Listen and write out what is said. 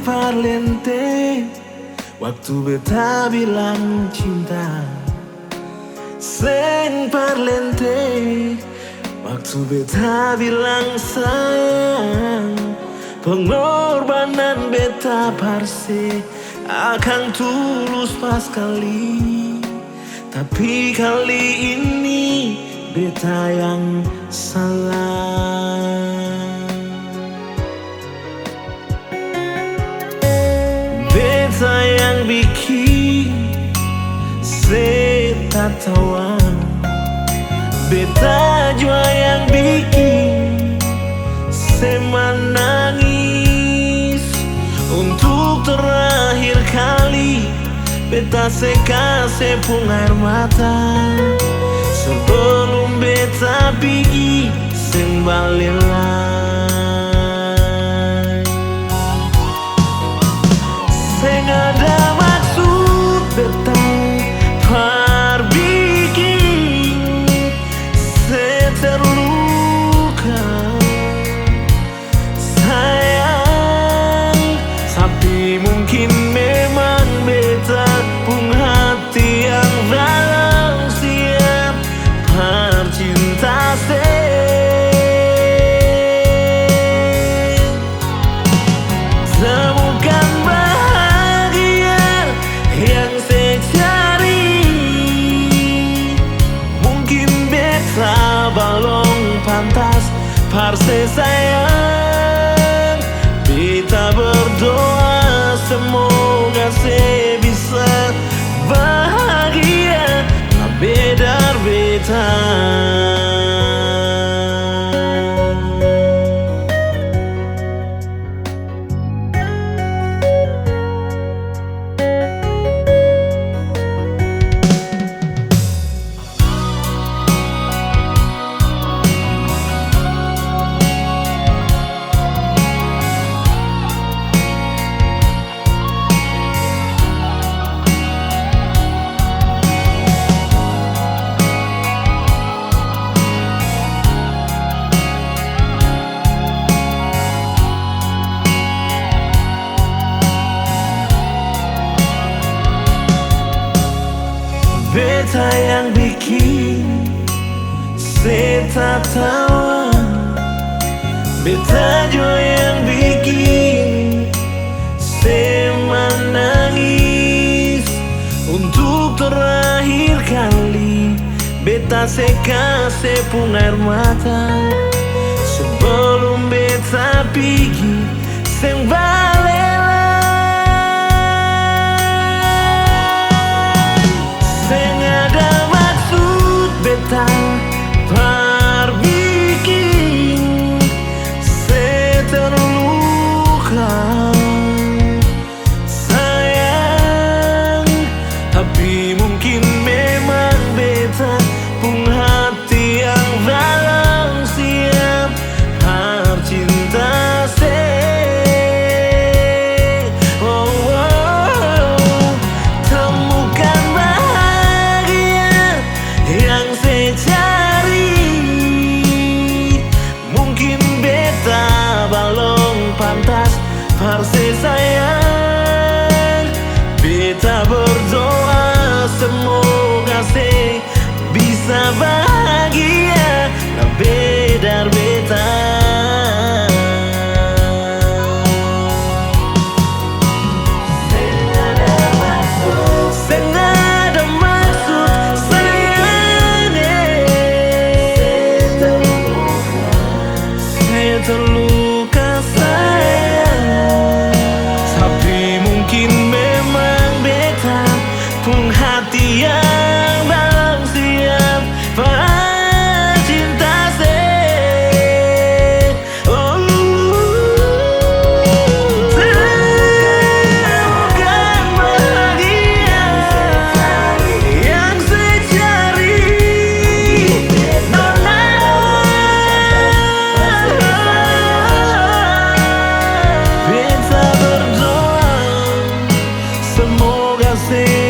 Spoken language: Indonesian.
parlente waktu beta bilang cinta. Sing parlente waktu beta bilang sayang. Pengorbanan beta parse akan tulus pas kali. Tapi kali ini beta yang salah. Beta yang bikin seta tawa. Beta jua yang bikin se menangis. Untuk terakhir kali beta se kasih pung air mata. Sebelum beta pergi sing balik lagi. Sing ada maksud beta perbikin se terluka sayang. Tapi mungkin memang beta pun hati yang dalam siap percinta se. Temukan bahagia yang saya cari. Mungkin beta balong pantas parse sayang. Beta berdoa semoga saya bisa bahagia. Tak bedar beta. Beta yang bikin seta tawa. Beta juga yang bikin se menangis. Untuk terakhir kali beta se kasih pung air mata. Sebelum beta pergi sing balik. Beta perbikin se terluka sayang. Tapi mungkin memang beta pun hati yang dalam siap percinta se. Temukan bahagia yang saya cari. Mungkin beta balong pantas parse sayang. Beta berdoa semoga saya bisa bahagia. Tak bedar beta. Terluka sayang. Tapi mungkin memang beta pun hati yang dalam siap percinta se. Oh, temukan bahagia yang saya cari. Semoga saya